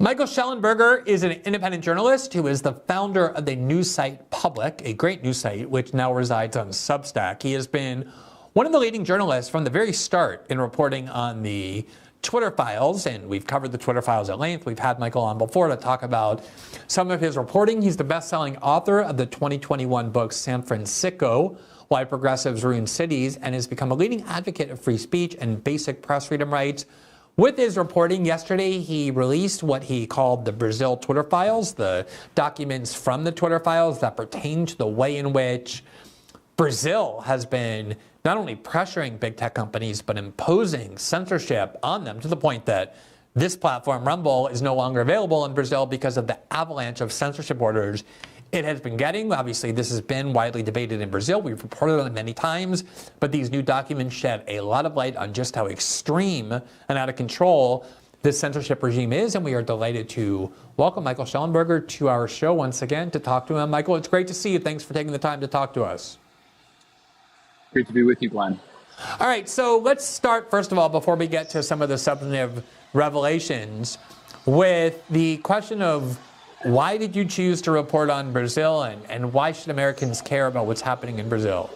Michael Shellenberger is an independent journalist who is the founder of the news site Public, a great news site which now resides on Substack. He has been one of the leading journalists from the very start in reporting on the Twitter files, and we've covered the Twitter files at length. We've had Michael on before to talk about some of his reporting. He's the best-selling author of the 2021 book San Francisco, Why Progressives Ruin Cities, and has become a leading advocate of free speech and basic press freedom rights. With his reporting yesterday, he released what he called the Brazil Twitter files, the documents from the Twitter files that pertain to the way in which Brazil has been not only pressuring big tech companies, but imposing censorship on them to the point that this platform, Rumble, is no longer available in Brazil because of the avalanche of censorship orders it has been getting. Obviously, this has been widely debated in Brazil. We've reported on it many times, but these new documents shed a lot of light on just how extreme and out of control this censorship regime is, and we are delighted to welcome Michael Shellenberger to our show once again to talk to him. Michael, it's great to see you. Thanks for taking the time to talk to us. Great to be with you, Glenn. All right, so let's start, first of all, before we get to some of the substantive revelations, with the question of why did you choose to report on Brazil, and why should Americans care about what's happening in Brazil?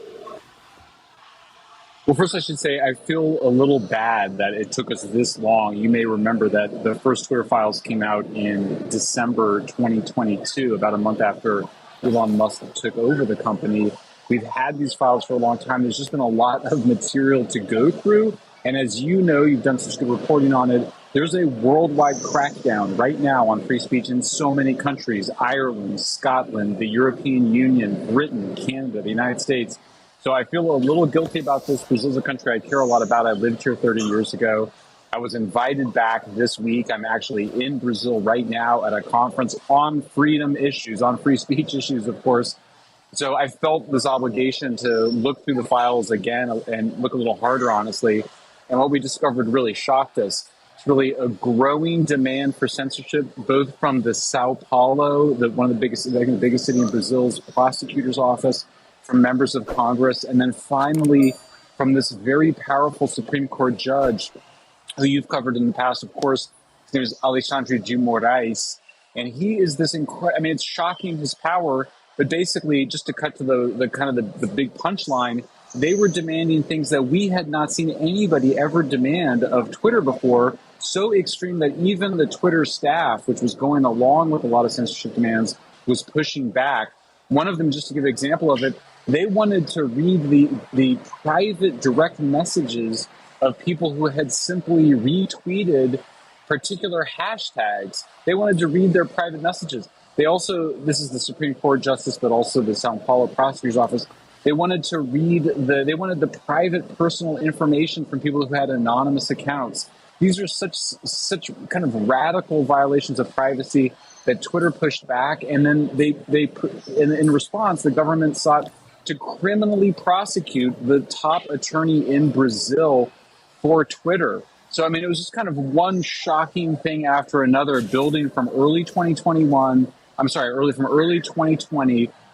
Well, first I should say I feel a little bad that it took us this long. You may remember that the first Twitter files came out in December 2022, about a month after Elon Musk took over the company. We've had these files for a long time. There's just been a lot of material to go through. And as you know, you've done such good reporting on it. There's a worldwide crackdown right now on free speech in so many countries: Ireland, Scotland, the European Union, Britain, Canada, the United States. So I feel a little guilty about this. Brazil's a country I care a lot about. I lived here 30 years ago. I was invited back this week. I'm actually in Brazil right now at a conference on freedom issues, on free speech issues, of course. So I felt this obligation to look through the files again and look a little harder, honestly. And what we discovered really shocked us. It's really a growing demand for censorship, both from the Sao Paulo, one of the biggest, I think the biggest city in Brazil's prosecutor's office, from members of Congress, and then finally from this very powerful Supreme Court judge who you've covered in the past, of course. His name is Alexandre de Moraes, and he is this incredible, I mean, it's shocking, his power, but basically, just to cut to the kind of the big punchline, they were demanding things that we had not seen anybody ever demand of Twitter before, so extreme that even the Twitter staff, which was going along with a lot of censorship demands, was pushing back. One of them, just to give an example of it, they wanted to read the private direct messages of people who had simply retweeted particular hashtags. They wanted to read their private messages. They also, this is the Supreme Court justice, but also the Sao Paulo prosecutor's office, they wanted to read they wanted the private personal information from people who had anonymous accounts. These are such kind of radical violations of privacy that Twitter pushed back, and then in response, the government sought to criminally prosecute the top attorney in Brazil for Twitter. So, I mean, it was just kind of one shocking thing after another, building from early 2020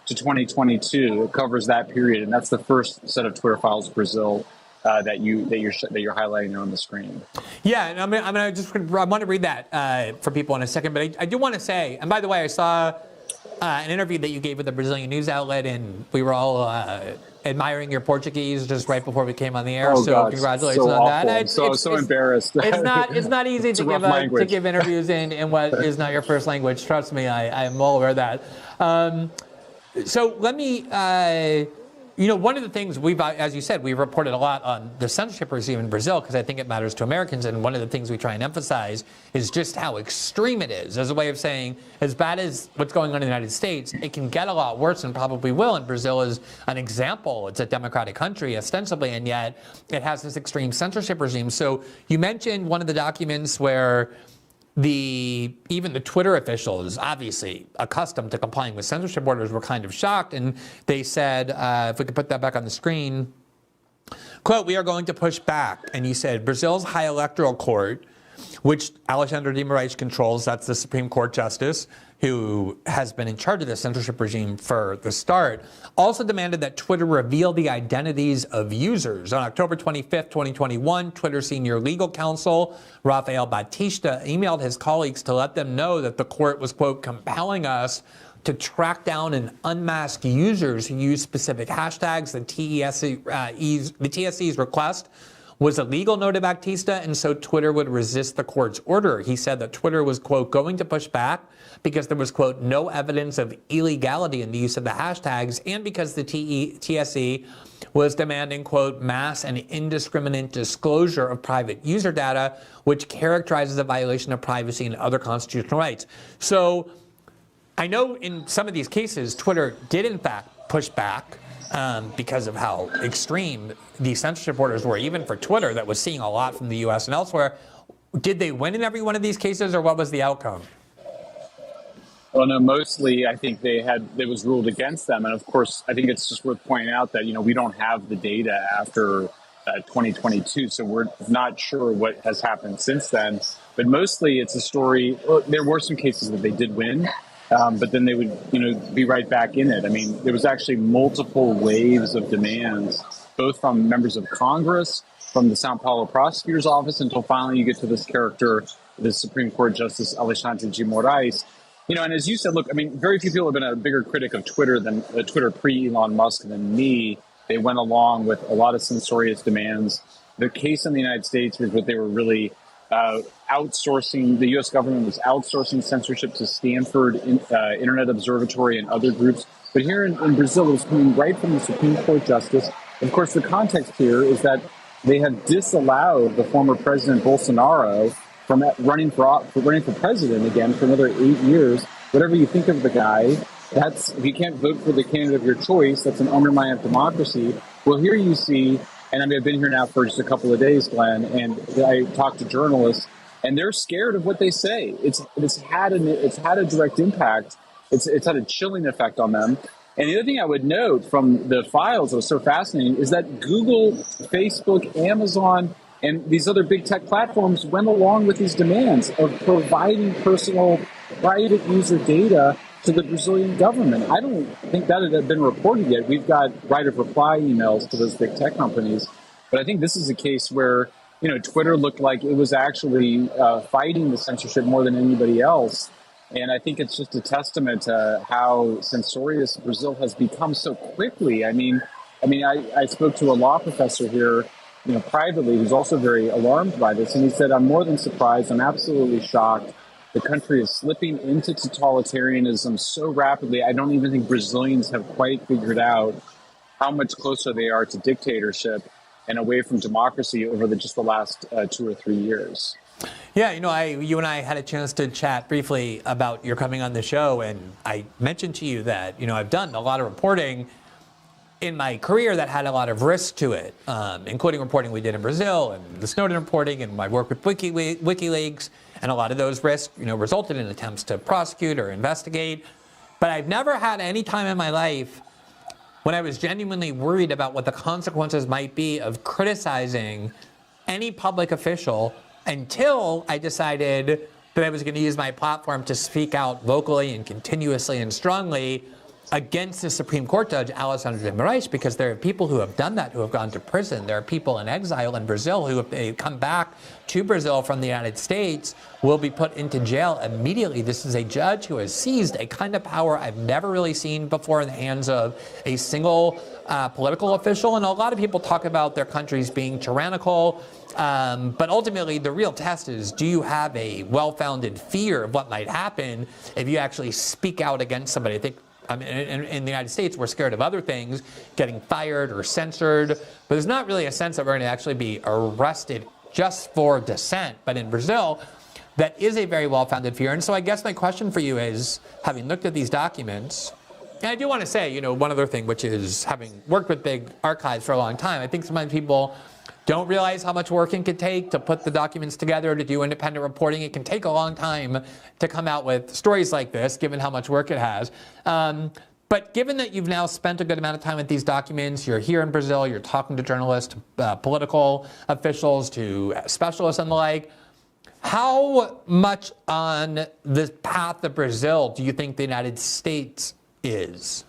to 2022. It covers that period, and that's the first set of Twitter files Brazil that you're highlighting on the screen. Yeah, and I want to read that for people in a second, but I do want to say, and by the way, I saw an interview that you gave with a Brazilian news outlet, and we were all admiring your Portuguese just right before we came on the air. So gosh, congratulations on awful. that. So embarrassed. It's not easy to give interviews in what is not your first language. Trust me, I am well aware of that. So let me, one of the things as you said, we've reported a lot on the censorship regime in Brazil because I think it matters to Americans. And one of the things we try and emphasize is just how extreme it is, as a way of saying, as bad as what's going on in the United States, it can get a lot worse and probably will. And Brazil is an example. It's a democratic country, ostensibly, and yet it has this extreme censorship regime. So you mentioned one of the documents where even the Twitter officials, obviously accustomed to complying with censorship orders, were kind of shocked, and they said, if we could put that back on the screen, quote, "We are going to push back." And you said Brazil's High Electoral Court, which Alexandre de Moraes controls, that's the Supreme Court justice, who has been in charge of the censorship regime for the start, also demanded that Twitter reveal the identities of users. On October 25th, 2021, Twitter senior legal counsel Rafael Batista emailed his colleagues to let them know that the court was, quote, compelling us to track down and unmask users who use specific hashtags. The TSE's request was illegal, noted Batista, and so Twitter would resist the court's order. He said that Twitter was, quote, going to push back because there was, quote, no evidence of illegality in the use of the hashtags, and because the TSE was demanding, quote, mass and indiscriminate disclosure of private user data, which characterizes a violation of privacy and other constitutional rights. So I know in some of these cases, Twitter did in fact push back because of how extreme the censorship orders were, even for Twitter, that was seeing a lot from the US and elsewhere. Did they win in every one of these cases, or what was the outcome? Well, no, mostly I think it was ruled against them. And of course, I think it's just worth pointing out that, we don't have the data after 2022, so we're not sure what has happened since then. But mostly it's a story. Well, there were some cases that they did win, but then they would, be right back in it. I mean, there was actually multiple waves of demands, both from members of Congress, from the Sao Paulo prosecutor's office, until finally you get to this character, the Supreme Court Justice Alexandre de Moraes. And as you said, look, I mean, very few people have been a bigger critic of Twitter than Twitter pre-Elon Musk than me. They went along with a lot of censorious demands. The case in the United States was what they were really outsourcing. The U.S. government was outsourcing censorship to Stanford Internet Observatory and other groups. But here in Brazil, it was coming right from the Supreme Court Justice. Of course, the context here is that they have disallowed the former President Bolsonaro from running for president again for another 8 years. Whatever you think of the guy, if you can't vote for the candidate of your choice, that's an undermine of democracy. Well, here you see, and I mean, I've been here now for just a couple of days, Glenn, and I talked to journalists, and they're scared of what they say. It's had a direct impact. It's had a chilling effect on them. And the other thing I would note from the files that was so fascinating is that Google, Facebook, Amazon, and these other big tech platforms went along with these demands of providing personal, private user data to the Brazilian government. I don't think that had been reported yet. We've got right of reply emails to those big tech companies. But I think this is a case where, Twitter looked like it was actually fighting the censorship more than anybody else. And I think it's just a testament to how censorious Brazil has become so quickly. I spoke to a law professor here, privately, who's also very alarmed by this. And he said, I'm more than surprised. I'm absolutely shocked. The country is slipping into totalitarianism so rapidly. I don't even think Brazilians have quite figured out how much closer they are to dictatorship and away from democracy over just the last 2 or 3 years. Yeah, you and I had a chance to chat briefly about your coming on the show, and I mentioned to you that, I've done a lot of reporting in my career that had a lot of risk to it, including reporting we did in Brazil and the Snowden reporting and my work with WikiLeaks. And a lot of those risks, resulted in attempts to prosecute or investigate. But I've never had any time in my life when I was genuinely worried about what the consequences might be of criticizing any public official until I decided that I was going to use my platform to speak out vocally and continuously and strongly against the Supreme Court Judge Alexandre de Moraes, because there are people who have done that, who have gone to prison. There are people in exile in Brazil who, if they come back to Brazil from the United States, will be put into jail immediately. This is a judge who has seized a kind of power I've never really seen before in the hands of a single political official. And a lot of people talk about their countries being tyrannical. But ultimately, the real test is, do you have a well-founded fear of what might happen if you actually speak out against somebody? I think in the United States, we're scared of other things, getting fired or censored, but there's not really a sense that we're going to actually be arrested just for dissent. But in Brazil, that is a very well-founded fear. And so I guess my question for you is, having looked at these documents, and I do want to say, one other thing, which is having worked with big archives for a long time, I think sometimes people don't realize how much work it can take to put the documents together, to do independent reporting. It can take a long time to come out with stories like this, given how much work it has. But given that you've now spent a good amount of time with these documents, you're here in Brazil, you're talking to journalists, political officials, to specialists and the like, How much on the path of Brazil do you think the United States is?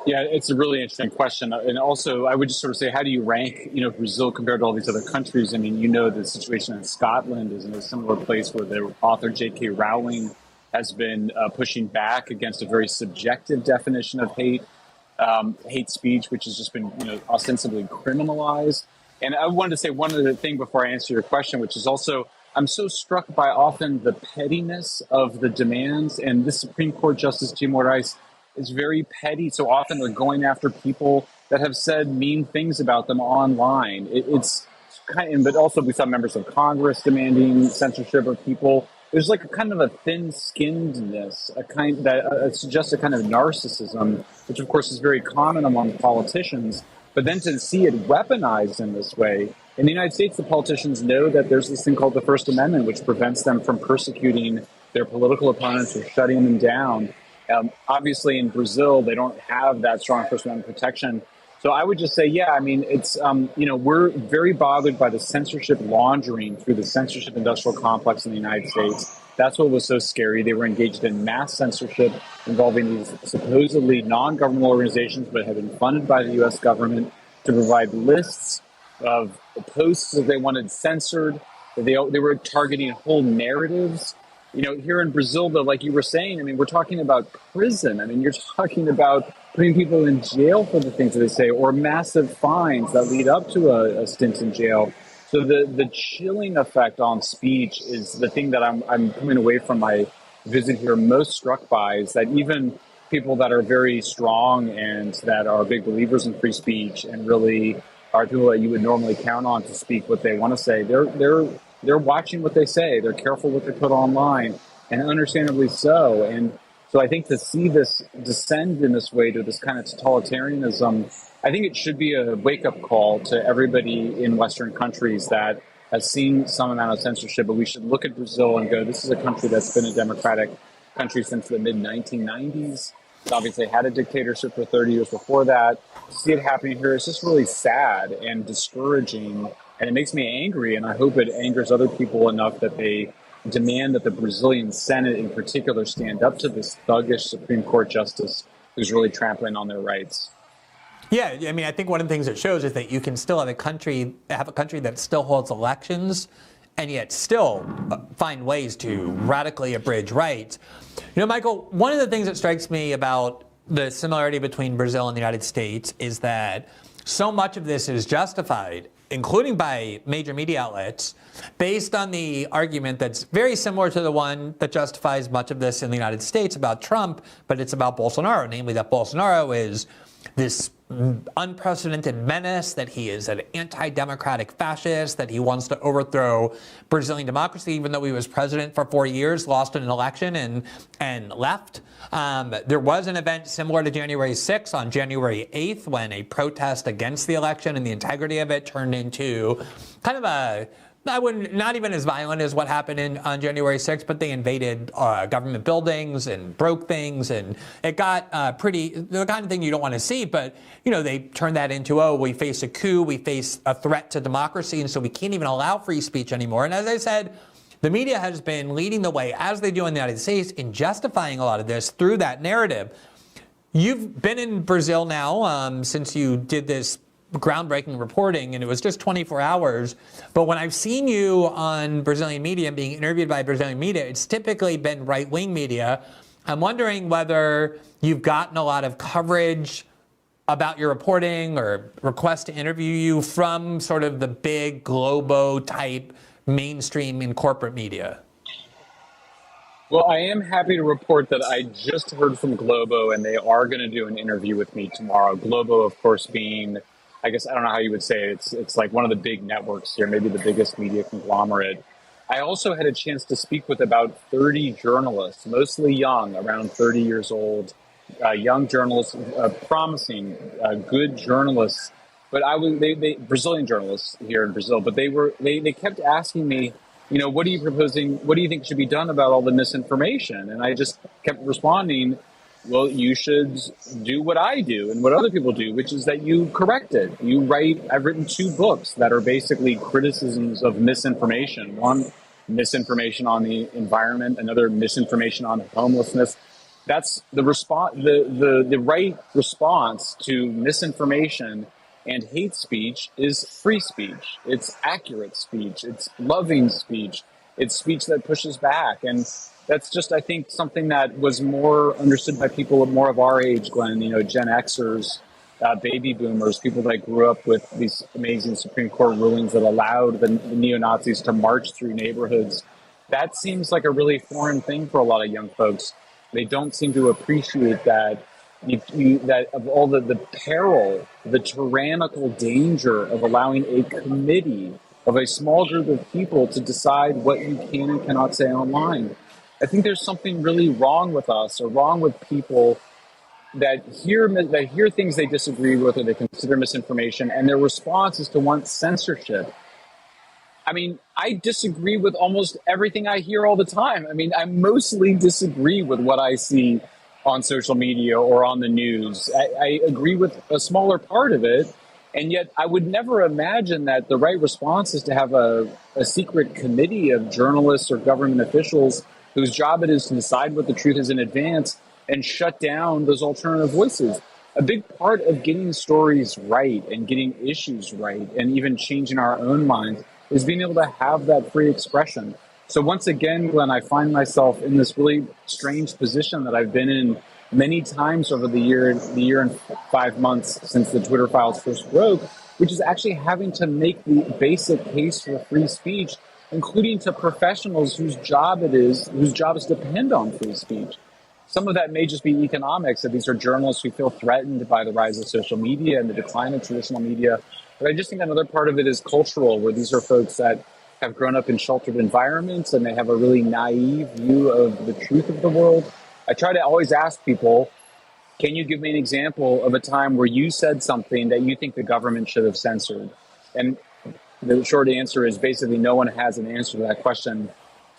Yeah, it's a really interesting question. And also, I would just sort of say, how do you rank, Brazil compared to all these other countries? I mean, the situation in Scotland is in a similar place where the author J.K. Rowling has been pushing back against a very subjective definition of hate speech, which has just been, ostensibly criminalized. And I wanted to say one other thing before I answer your question, which is also, I'm so struck by often the pettiness of the demands. And this Supreme Court Justice Jim Moraes is very petty. So often they're going after people that have said mean things about them online. It's kind of, but also we saw members of Congress demanding censorship of people. There's like a kind of a thin-skinnedness, a kind that suggests a kind of narcissism, which of course is very common among politicians. But then to see it weaponized in this way, in the United States, the politicians know that there's this thing called the First Amendment, which prevents them from persecuting their political opponents or shutting them down. Obviously, in Brazil, they don't have that strong First Amendment protection. So I would just say, yeah, I mean, it's, we're very bothered by the censorship laundering through the censorship industrial complex in the United States. That's what was so scary. They were engaged in mass censorship involving these supposedly non-governmental organizations, but have been funded by the U.S. government to provide lists of posts that they wanted censored. They were targeting whole narratives. Here in Brazil, though, like you were saying, I mean, we're talking about prison. I mean, you're talking about putting people in jail for the things that they say, or massive fines that lead up to a stint in jail. So the chilling effect on speech is the thing that I'm coming away from my visit here most struck by, is that even people that are very strong and that are big believers in free speech and really are people that you would normally count on to speak what they want to say, they're watching what they say. They're careful what they put online, and understandably so. And so I think to see this descend in this way to this kind of totalitarianism, I think it should be a wake-up call to everybody in Western countries that has seen some amount of censorship. But we should look at Brazil and go, this is a country that's been a democratic country since the mid-1990s. It's obviously had a dictatorship for 30 years before that. To see it happening here is just really sad and discouraging. And it makes me angry, and I hope it angers other people enough that they demand that the Brazilian Senate in particular stand up to this thuggish Supreme Court justice who's really trampling on their rights. Yeah, I mean, I think one of the things it shows is that you can still have a country that still holds elections and yet still find ways to radically abridge rights. Michael, one of the things that strikes me about the similarity between Brazil and the United States is that so much of this is justified, including by major media outlets, based on the argument that's very similar to the one that justifies much of this in the United States about Trump, but it's about Bolsonaro, namely that Bolsonaro is this unprecedented menace, that he is an anti-democratic fascist, that he wants to overthrow Brazilian democracy, even though he was president for 4 years, lost an election and left. There was an event similar to January 6th on January 8th when a protest against the election and the integrity of it turned into kind of not even as violent as what happened on January 6th, but they invaded government buildings and broke things, and it got the kind of thing you don't want to see. But they turned that into, oh, we face a coup, we face a threat to democracy, and so we can't even allow free speech anymore. And as I said, the media has been leading the way, as they do in the United States, in justifying a lot of this through that narrative. You've been in Brazil now since you did this groundbreaking reporting, and it was just 24 hours. But when I've seen you on Brazilian media and being interviewed by Brazilian media, it's typically been right-wing media. I'm wondering whether you've gotten a lot of coverage about your reporting or requests to interview you from sort of the big Globo-type mainstream and corporate media. Well, I am happy to report that I just heard from Globo, and they are going to do an interview with me tomorrow. Globo, of course, being, I guess, I don't know how you would say it. It's like one of the big networks here, maybe the biggest media conglomerate. I also had a chance to speak with about 30 journalists, mostly young, around 30 years old, young journalists, promising, good journalists. But they Brazilian journalists here in Brazil, but they kept asking me, what are you proposing? What do you think should be done about all the misinformation? And I just kept responding, well, you should do what I do and what other people do, which is that you correct it. I've written 2 books that are basically criticisms of misinformation. One, misinformation on the environment, another, misinformation on homelessness. That's the response. The right response to misinformation and hate speech is free speech. It's accurate speech. It's loving speech. It's speech that pushes back. And that's just, I think, something that was more understood by people more of our age, Glenn, Gen Xers, baby boomers, people that grew up with these amazing Supreme Court rulings that allowed the neo-Nazis to march through neighborhoods. That seems like a really foreign thing for a lot of young folks. They don't seem to appreciate that, that of all the peril, the tyrannical danger of allowing a committee of a small group of people to decide what you can and cannot say online. I think there's something really wrong with us, or wrong with people that hear things they disagree with or they consider misinformation, and their response is to want censorship. I mean, I disagree with almost everything I hear all the time. I mean, I mostly disagree with what I see on social media or on the news. I agree with a smaller part of it, and yet I would never imagine that the right response is to have a secret committee of journalists or government officials whose job it is to decide what the truth is in advance and shut down those alternative voices. A big part of getting stories right and getting issues right and even changing our own minds is being able to have that free expression. So once again, Glenn, I find myself in this really strange position that I've been in many times over the year and 5 months since the Twitter files first broke, which is actually having to make the basic case for free speech, including to professionals whose jobs depend on free speech. Some of that may just be economics, that these are journalists who feel threatened by the rise of social media and the decline of traditional media. But I just think another part of it is cultural, where these are folks that have grown up in sheltered environments and they have a really naive view of the truth of the world. I try to always ask people, can you give me an example of a time where you said something that you think the government should have censored? And the short answer is basically no one has an answer to that question.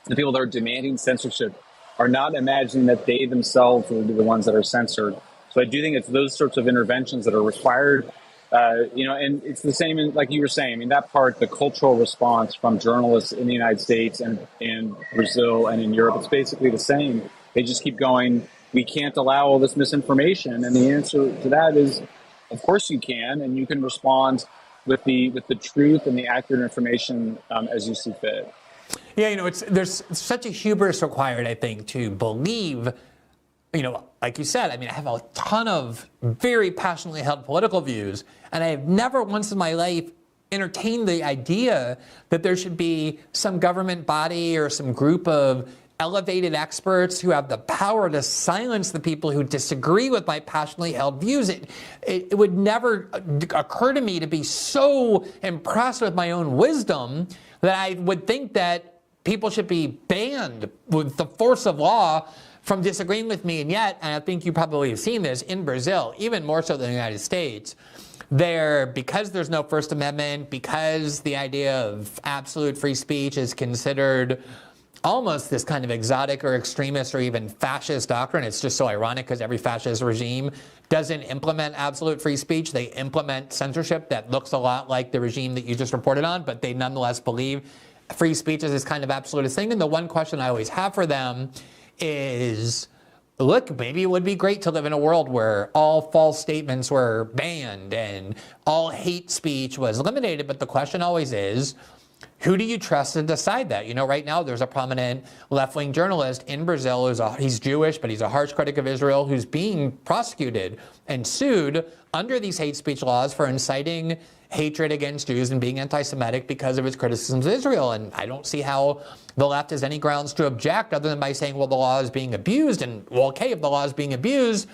The people that are demanding censorship are not imagining that they themselves will be the ones that are censored. So I do think it's those sorts of interventions that are required. And it's the same, like you were saying, I mean, that part, the cultural response from journalists in the United States and in Brazil and in Europe, it's basically the same. They just keep going, we can't allow all this misinformation. And the answer to that is, of course you can, and you can respond with the truth and the accurate information as you see fit. Yeah, there's such a hubris required, I think, to believe, like you said, I mean, I have a ton of very passionately held political views, and I have never once in my life entertained the idea that there should be some government body or some group of elevated experts who have the power to silence the people who disagree with my passionately held views. It would never occur to me to be so impressed with my own wisdom that I would think that people should be banned with the force of law from disagreeing with me. And yet, and I think you probably have seen this in Brazil, even more so than the United States, because there's no First Amendment, because the idea of absolute free speech is considered almost this kind of exotic or extremist or even fascist doctrine. It's just so ironic because every fascist regime doesn't implement absolute free speech. They implement censorship that looks a lot like the regime that you just reported on, but they nonetheless believe free speech is this kind of absolutist thing. And the one question I always have for them is, look, maybe it would be great to live in a world where all false statements were banned and all hate speech was eliminated. But the question always is, who do you trust to decide that? Right now there's a prominent left-wing journalist in Brazil he's Jewish, but he's a harsh critic of Israel, who's being prosecuted and sued under these hate speech laws for inciting hatred against Jews and being anti-Semitic because of his criticisms of Israel. And I don't see how the left has any grounds to object other than by saying, well, the law is being abused. And, well, okay, if the law is being abused,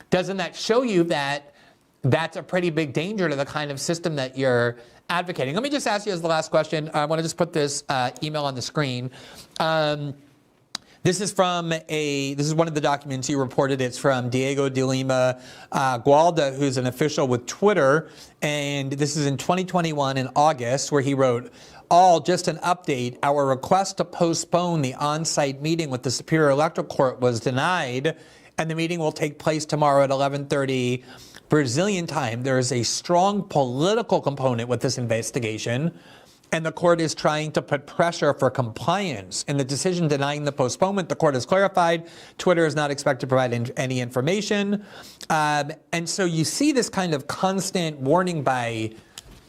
doesn't that show you that that's a pretty big danger to the kind of system that you're advocating? Let me just ask you as the last question. I want to just put this email on the screen. This is one of the documents you reported. It's from Diego de Lima Gualda, who's an official with Twitter. And this is in 2021 in August, where he wrote, just an update. Our request to postpone the on-site meeting with the Superior Electoral Court was denied and the meeting will take place tomorrow at 11:30 Brazilian time. There is a strong political component with this investigation, and the court is trying to put pressure for compliance. In the decision denying the postponement, the court has clarified Twitter is not expected to provide any information. And so you see this kind of constant warning by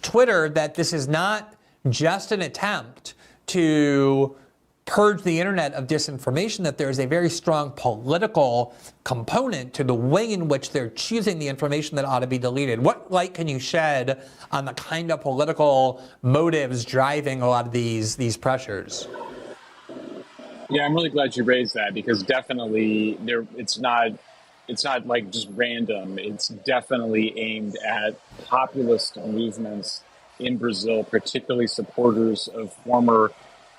Twitter that this is not just an attempt to purge the internet of disinformation, that there is a very strong political component to the way in which they're choosing the information that ought to be deleted. What light can you shed on the kind of political motives driving a lot of these pressures? Yeah, I'm really glad you raised that, because definitely it's not like just random. It's definitely aimed at populist movements in Brazil, particularly supporters of former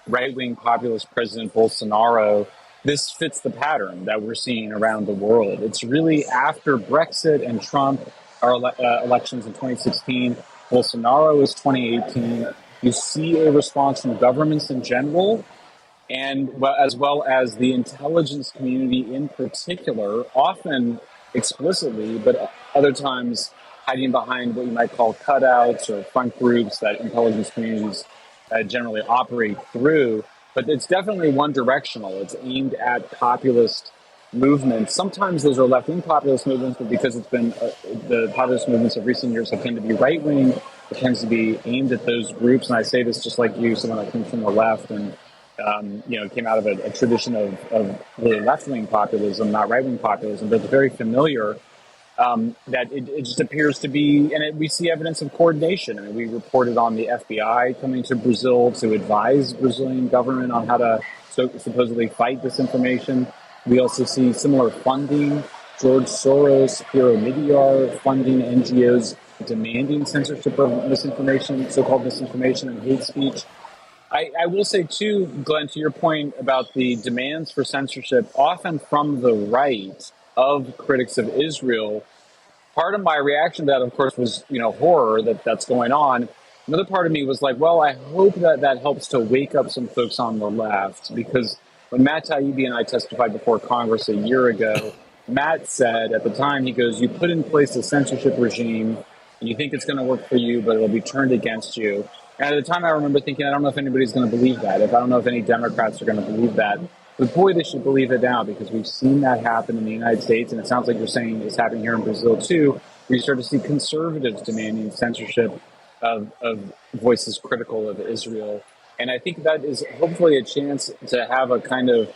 right-wing populist President Bolsonaro. This fits the pattern that we're seeing around the world. It's really after Brexit and Trump, our elections in 2016, Bolsonaro is 2018. You see a response from governments in general, and as well as the intelligence community in particular, often explicitly, but other times hiding behind what you might call cutouts or front groups that intelligence communities generally operate through. But it's definitely one directional. It's aimed at populist movements. Sometimes those are left-wing populist movements, but because it's been the populist movements of recent years have tended to be right-wing, it tends to be aimed at those groups. And I say this just like you, someone that comes from the left and came out of a tradition of really left-wing populism, not right-wing populism, but it's very familiar. That it just appears to be, and we see evidence of coordination. I mean, we reported on the FBI coming to Brazil to advise Brazilian government on how to supposedly fight disinformation. We also see similar funding. George Soros, Hero Midyar funding NGOs demanding censorship of misinformation, so-called misinformation and hate speech. I will say, too, Glenn, to your point about the demands for censorship, often from the right of critics of Israel, part of my reaction to that, of course, was, horror that's going on. Another part of me was like, well, I hope that helps to wake up some folks on the left, because when Matt Taibbi and I testified before Congress a year ago, Matt said at the time, he goes, you put in place a censorship regime and you think it's going to work for you, but it'll be turned against you. And at the time, I remember thinking, I don't know if anybody's going to believe that. I don't know if any Democrats are going to believe that. But boy, they should believe it now, because we've seen that happen in the United States, and it sounds like you're saying it's happening here in Brazil too, where you start to see conservatives demanding censorship of voices critical of Israel. And I think that is hopefully a chance to have a kind of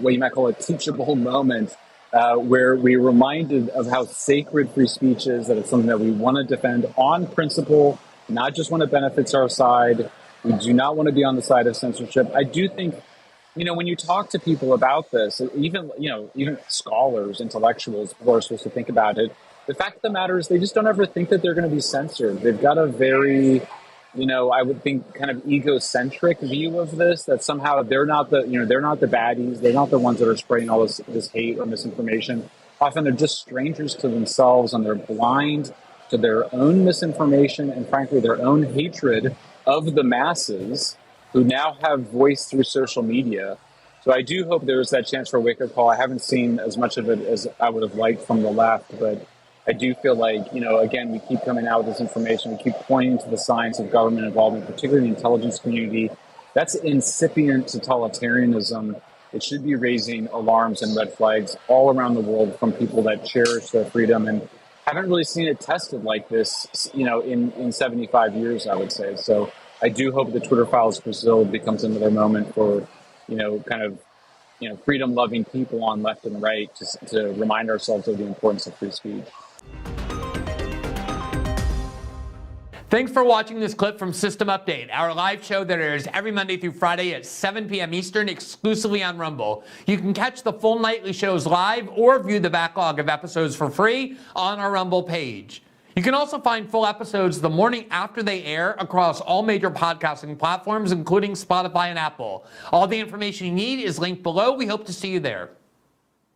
what you might call a teachable moment, where we're reminded of how sacred free speech is, that it's something that we want to defend on principle, not just when it benefits our side. We do not want to be on the side of censorship. I do think, when you talk to people about this, even scholars, intellectuals, people are supposed to think about it. The fact of the matter is they just don't ever think that they're going to be censored. They've got a very, I would think kind of egocentric view of this, that somehow they're not the baddies. They're not the ones that are spreading all this hate or misinformation. Often they're just strangers to themselves, and they're blind to their own misinformation and, frankly, their own hatred of the masses, who now have voice through social media. So I do hope there is that chance for a wake-up call. I haven't seen as much of it as I would have liked from the left, but I do feel like, again, we keep coming out with this information. We keep pointing to the signs of government involvement, particularly the intelligence community. That's incipient totalitarianism. It should be raising alarms and red flags all around the world from people that cherish their freedom, and haven't really seen it tested like this, in 75 years, I would say. So I do hope the Twitter Files Brazil becomes another moment for, freedom-loving people on left and right to remind ourselves of the importance of free speech. Thanks for watching this clip from System Update, our live show that airs every Monday through Friday at 7 p.m. Eastern, exclusively on Rumble. You can catch the full nightly shows live or view the backlog of episodes for free on our Rumble page. You can also find full episodes the morning after they air across all major podcasting platforms, including Spotify and Apple. All the information you need is linked below. We hope to see you there.